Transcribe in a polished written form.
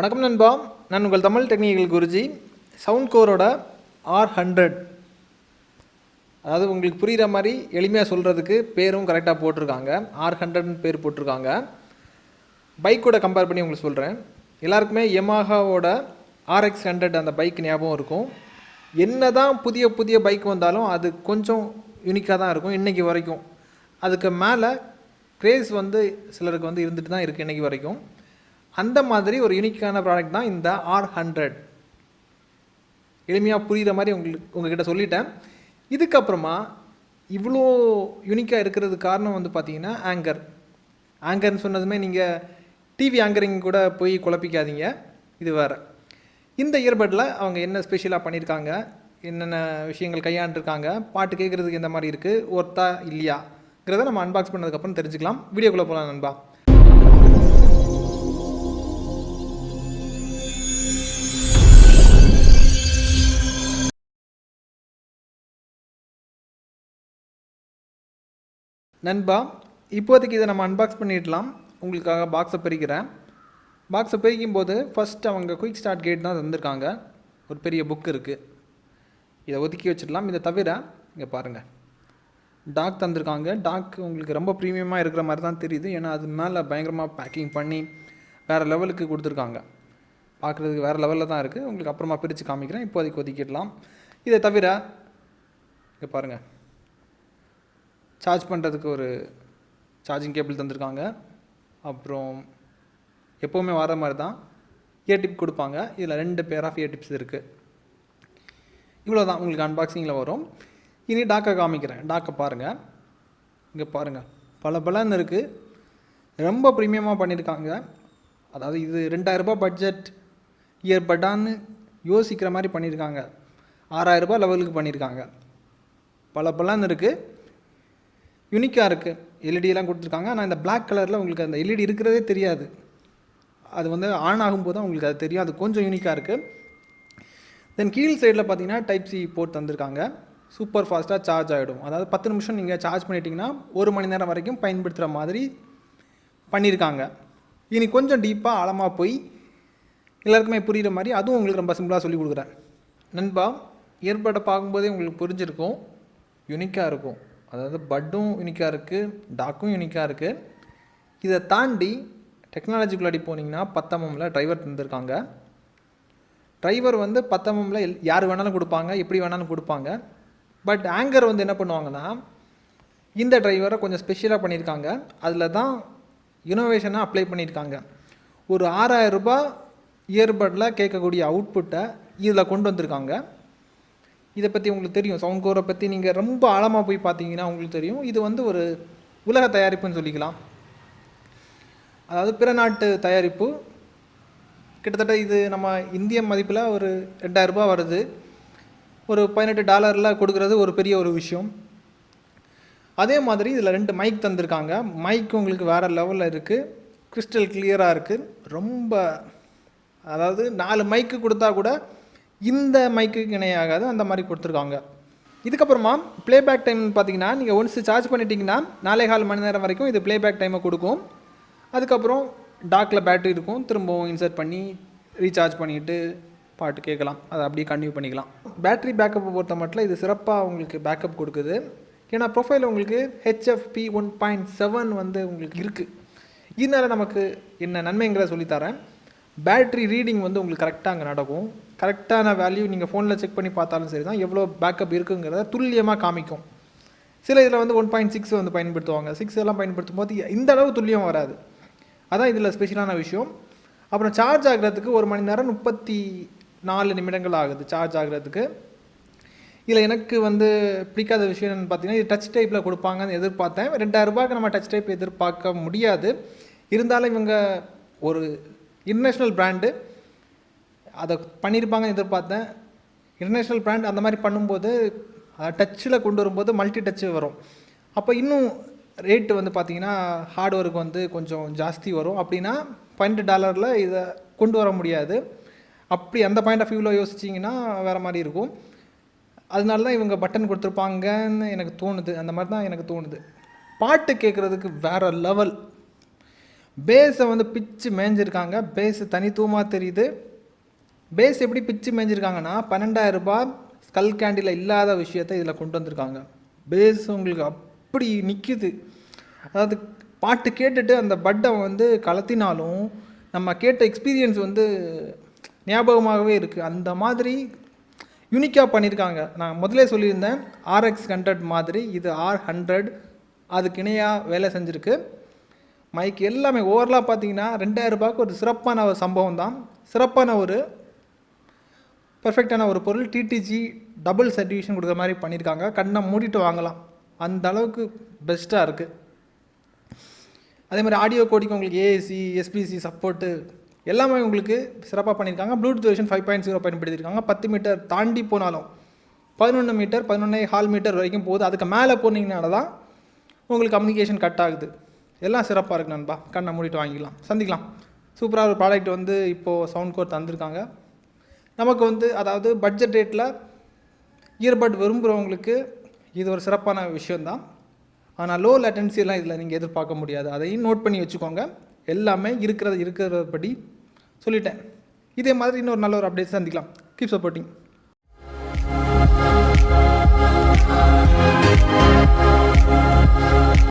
வணக்கம் நண்பா, நான் உங்கள் தமிழ் டெக்னிக்கல் குருஜி. சவுண்ட்கோரோட R100, அதாவது உங்களுக்கு புரிகிற மாதிரி எளிமையாக சொல்கிறதுக்கு பேரும் கரெக்டாக போட்டிருக்காங்க. R100ன்னு பேர் போட்டிருக்காங்க. பைக்கோட கம்பேர் பண்ணி உங்களுக்கு சொல்கிறேன். எல்லாருக்குமே யமஹாவோட RX100 அந்த பைக் ஞாபகம் இருக்கும். என்ன தான் புதிய புதிய பைக் வந்தாலும் அது கொஞ்சம் யூனிக்காக தான் இருக்கும் இன்றைக்கி வரைக்கும். அதுக்கு மேலே க்ரேஸ் சிலருக்கு இருந்துட்டு தான் இருக்குது இன்றைக்கி வரைக்கும். அந்த மாதிரி ஒரு யூனிக்கான ப்ராடக்ட் தான் இந்த R100. எளிமையாக புரிகிற மாதிரி உங்ககிட்ட சொல்லிட்டேன். இதுக்கப்புறமா இவ்வளோ யூனிக்காக இருக்கிறது காரணம் பார்த்தீங்கன்னா ஆங்கர்னு சொன்னதுமே நீங்கள் டிவி ஆங்கரிங் கூட போய் குழப்பிக்காதீங்க. இது வேறு. இந்த இயர்பட்டில் அவங்க என்ன ஸ்பெஷலாக பண்ணியிருக்காங்க, என்னென்ன விஷயங்கள் கையாண்டுருக்காங்க, பாட்டு கேட்குறதுக்கு எந்த மாதிரி இருக்குது, ஒர்த்தா இல்லையாங்கிறத நம்ம அன்பாக்ஸ் பண்ணதுக்கப்புறம் தெரிஞ்சுக்கலாம். வீடியோக்குள்ளே போகலாம் நண்பா. நண்பா, இப்போதைக்கு இதை நம்ம அன்பாக்ஸ் பண்ணிடலாம். உங்களுக்காக பாக்ஸை பிரிக்கிறேன். பாக்ஸை பிரிக்கும் போது ஃபஸ்ட் அவங்க குயிக் ஸ்டார்ட் கைட் தான் தந்திருக்காங்க. ஒரு பெரிய புக் இருக்குது, இதை ஒதுக்கி வச்சிடலாம். இதை தவிர இங்கே பாருங்கள், டாக் தந்திருக்காங்க. டாக் உங்களுக்கு ரொம்ப ப்ரீமியமாக இருக்கிற மாதிரி தான் தெரியுது. ஏன்னா அது மேலே பயங்கரமாக பேக்கிங் பண்ணி வேறு லெவலுக்கு கொடுத்துருக்காங்க. பார்க்குறதுக்கு வேறு லெவலில் தான் இருக்குது. உங்களுக்கு அப்புறமா பிரித்து காமிக்கிறேன். இப்போதைக்கு ஒதுக்கிடலாம். இதை தவிர இங்கே பாருங்கள், சார்ஜ் பண்ணுறதுக்கு ஒரு சார்ஜிங் கேபிள் தந்திருக்காங்க. அப்புறம் எப்போவுமே வர மாதிரி தான் இயர் டிப் கொடுப்பாங்க. இதில் 2 பேர் ஆஃப் இயர் டிப்ஸ் இருக்குது. இவ்வளோ தான் உங்களுக்கு அன்பாக்சிங்கில் வரும். இனி டாக்கை காமிக்கிறேன். டாக்கை பாருங்கள். இங்கே பாருங்கள், பலன்னு இருக்குது. ரொம்ப ப்ரீமியமாக பண்ணியிருக்காங்க. அதாவது இது 2000 ரூபாய் பட்ஜெட் இயர்பட்டான்னு யோசிக்கிற மாதிரி பண்ணியிருக்காங்க. 6000 ரூபாய் லெவலுக்கு பண்ணியிருக்காங்க. பலன்னு இருக்குது, யூனிக்காக இருக்குது. எல்இடியெலாம் கொடுத்துருக்காங்க. ஆனால் இந்த பிளாக் கலரில் உங்களுக்கு அந்த எல்இடி இருக்கிறதே தெரியாது. அது ஆன் ஆகும்போது தான் உங்களுக்கு அது தெரியும். அது கொஞ்சம் யூனிக்காக இருக்குது. தென் கீழ் சைடில் பார்த்தீங்கன்னா டைப்-C போர்ட் தந்திருக்காங்க. சூப்பர் ஃபாஸ்ட்டாக சார்ஜ் ஆகிடும். அதாவது 10 நிமிஷம் நீங்கள் சார்ஜ் பண்ணிட்டீங்கன்னா 1 மணி நேரம் வரைக்கும் பயன்படுத்துகிற மாதிரி பண்ணியிருக்காங்க. இனி கொஞ்சம் டீப்பாக ஆழமாக போய் எல்லாருக்குமே புரிகிற மாதிரி அதுவும் உங்களுக்கு ரொம்ப சிம்பிளாக சொல்லி கொடுக்குறேன். நண்பா, இயர்பட்டை பார்க்கும்போதே உங்களுக்கு புரிஞ்சிருக்கும், யூனிக்காக இருக்கும். அதாவது பட்டும் யூனிக்காக இருக்குது, டாக்கும் யூனிக்காக இருக்குது. இதை தாண்டி டெக்னாலஜிக்குள்ளாடி போனீங்கன்னா 10 mm டிரைவர் தந்திருக்காங்க. டிரைவர் 10 mm யார் வேணாலும் கொடுப்பாங்க, எப்படி வேணாலும் கொடுப்பாங்க. பட் ஆங்கர் என்ன பண்ணுவாங்கன்னா, இந்த டிரைவரை கொஞ்சம் ஸ்பெஷலாக பண்ணியிருக்காங்க. அதில் தான் இனோவேஷனாக அப்ளை பண்ணியிருக்காங்க. ஒரு 6000 ரூபாய் இயர்பட்டில் கேட்கக்கூடிய அவுட்புட்டை இதில் கொண்டு வந்திருக்காங்க. இதை பற்றி உங்களுக்கு தெரியும். சவுண்ட்கோரை பற்றி நீங்கள் ரொம்ப ஆழமாக போய் பார்த்தீங்கன்னா உங்களுக்கு தெரியும். இது ஒரு உலக தயாரிப்புன்னு சொல்லிக்கலாம். அதாவது பிற நாட்டு தயாரிப்பு. கிட்டத்தட்ட இது நம்ம இந்திய மதிப்பில் ஒரு 2000 ரூபாய் வருது. ஒரு $18 கொடுக்குறது ஒரு பெரிய ஒரு விஷயம். அதே மாதிரி இதில் 2 மைக் தந்திருக்காங்க. மைக் உங்களுக்கு வேறு லெவலில் இருக்குது, கிறிஸ்டல் கிளியராக இருக்குது. ரொம்ப அதாவது 4 மைக்கு கொடுத்தா கூட இந்த மைக்குக்கு இணையாகாது, அந்த மாதிரி கொடுத்துருக்காங்க. இதுக்கப்புறமா ப்ளேபேக் டைம் பார்த்தீங்கன்னா, நீங்கள் ஒன்ஸ் சார்ஜ் பண்ணிட்டீங்கன்னா 4.25 மணி நேரம் வரைக்கும் இது ப்ளேபேக் டைமை கொடுக்கும். அதுக்கப்புறம் டாக்கில் பேட்டரி இருக்கும், திரும்பவும் இன்சர்ட் பண்ணி ரீசார்ஜ் பண்ணிவிட்டு பாட்டு கேட்கலாம். அதை அப்படியே கண்டினியூ பண்ணிக்கலாம். பேட்டரி பேக்கப்பை பொறுத்த மட்டும் இது சிறப்பாக உங்களுக்கு பேக்கப் கொடுக்குது. ஏன்னா ப்ரொஃபைல் உங்களுக்கு HFP 1.7 உங்களுக்கு இருக்குது. இதனால் நமக்கு என்ன நன்மைங்கிற சொல்லித்தரேன். பேட்ரி ரீடிங் உங்களுக்கு கரெக்டாக அங்கே நடக்கும். கரெக்டான வேல்யூ நீங்கள் ஃபோனில் செக் பண்ணி பார்த்தாலும் சரி தான், எவ்வளோ பேக்கப் இருக்குங்கிறத துல்லியமாக காமிக்கும். சில இதில் 1.6 பயன்படுத்துவாங்க. 6 எல்லாம் பயன்படுத்தும் போது இந்த அளவு துல்லியம் வராது. அதான் இதில் ஸ்பெஷலான விஷயம். அப்புறம் சார்ஜ் ஆகிறதுக்கு 1 மணி நேரம் 34 நிமிடங்கள் ஆகுது சார்ஜ் ஆகிறதுக்கு. இதில் எனக்கு பிடிக்காத விஷயம் என்னென்னு பார்த்தீங்கன்னா, இது டச் டைப்பில் கொடுப்பாங்கன்னு எதிர்பார்த்தேன். 2000 ரூபாய்க்கு நம்ம டச் டைப் எதிர்பார்க்க முடியாது. இருந்தாலும் இவங்க ஒரு இன்டர்நேஷ்னல் பிராண்டு, அதை பண்ணியிருப்பாங்கன்னு எதிர்பார்த்தேன். இன்டர்நேஷ்னல் பிராண்ட் அந்த மாதிரி பண்ணும்போது அதை டச்சில் கொண்டு வரும்போது மல்டி டச்சு வரும். அப்போ இன்னும் ரேட்டு பார்த்தீங்கன்னா ஹார்ட்வேருக்கு கொஞ்சம் ஜாஸ்தி வரும். அப்படின்னா $12 இதை கொண்டு வர முடியாது. அப்படி அந்த பாயிண்ட் ஆஃப் வியூவில் யோசிச்சிங்கன்னா வேறு மாதிரி இருக்கும். அதனால தான் இவங்க பட்டன் கொடுத்துருப்பாங்கன்னு எனக்கு தோணுது. அந்த மாதிரி தான் எனக்கு தோணுது. பாட்டு கேட்குறதுக்கு வேறு லெவல். பேஸை வந்து பிச்சு மேய்ஞ்சிருக்காங்க. பேஸ் தனித்துவமாக தெரியுது. பேஸ் எப்படி பிச்சு மேய்ஞ்சிருக்காங்கன்னா 12,000 ரூபாய் ஸ்கல் கேண்டில் இல்லாத விஷயத்தை இதில் கொண்டு வந்திருக்காங்க. பேஸ் உங்களுக்கு அப்படி நிற்கிது. அதாவது பாட்டு கேட்டுட்டு அந்த பட்டை வந்து கலத்தினாலும் நம்ம கேட்ட எக்ஸ்பீரியன்ஸ் வந்து ஞாபகமாகவே இருக்குது. அந்த மாதிரி யூனிக்காக பண்ணியிருக்காங்க. நான் முதலே சொல்லியிருந்தேன் RX100 மாதிரி இது R100 அதுக்கு இணையாக வேலை செஞ்சுருக்கு. மைக் எல்லாமே ஓவரலாக பார்த்தீங்கன்னா 2,000 ரூபாய்க்கு ஒரு சிறப்பான ஒரு சம்பவம் தான். சிறப்பான ஒரு பர்ஃபெக்டான ஒரு பொருள். டிடிஜி டபுள் சர்டிஃபிகேஷன் கொடுக்குற மாதிரி பண்ணியிருக்காங்க. கண்ணை மூடிட்டு வாங்கலாம், அந்த அளவுக்கு பெஸ்ட்டாக இருக்குது. அதே மாதிரி ஆடியோ கோடிக்கு உங்களுக்கு ஏஏசி எஸ்பிசி சப்போர்ட்டு எல்லாமே உங்களுக்கு சிறப்பாக பண்ணியிருக்காங்க. ப்ளூடூத் வெர்ஷன் 5.0 பயன்படுத்தியிருக்காங்க. 10 மீட்டர் தாண்டி போனாலும் 11 மீட்டர் 11.5 மீட்டர் வரைக்கும் போகுது. அதுக்கு மேலே போனீங்கனால தான் உங்களுக்கு கம்யூனிகேஷன் கட் ஆகுது. எல்லாம் சிறப்பாக இருக்குது நண்பா. கண்ணை மூடிட்டு வாங்கிக்கலாம், சந்திக்கலாம். சூப்பராக ஒரு ப்ராடக்ட் வந்து இப்போது சவுண்ட்கோர் தந்திருக்காங்க. நமக்கு வந்து அதாவது பட்ஜெட் ரேட்டில் இயர்பட் விரும்புகிறவங்களுக்கு இது ஒரு சிறப்பான விஷயந்தான். ஆனால் லோ லேட்டன்சியெல்லாம் இதில் நீங்கள் எதிர்பார்க்க முடியாது. அதையும் நோட் பண்ணி வச்சுக்கோங்க. எல்லாமே இருக்கிறபடி சொல்லிட்டேன். இதே மாதிரி இன்னொரு நல்ல ஒரு அப்டேட் சந்திக்கலாம். Keep supporting.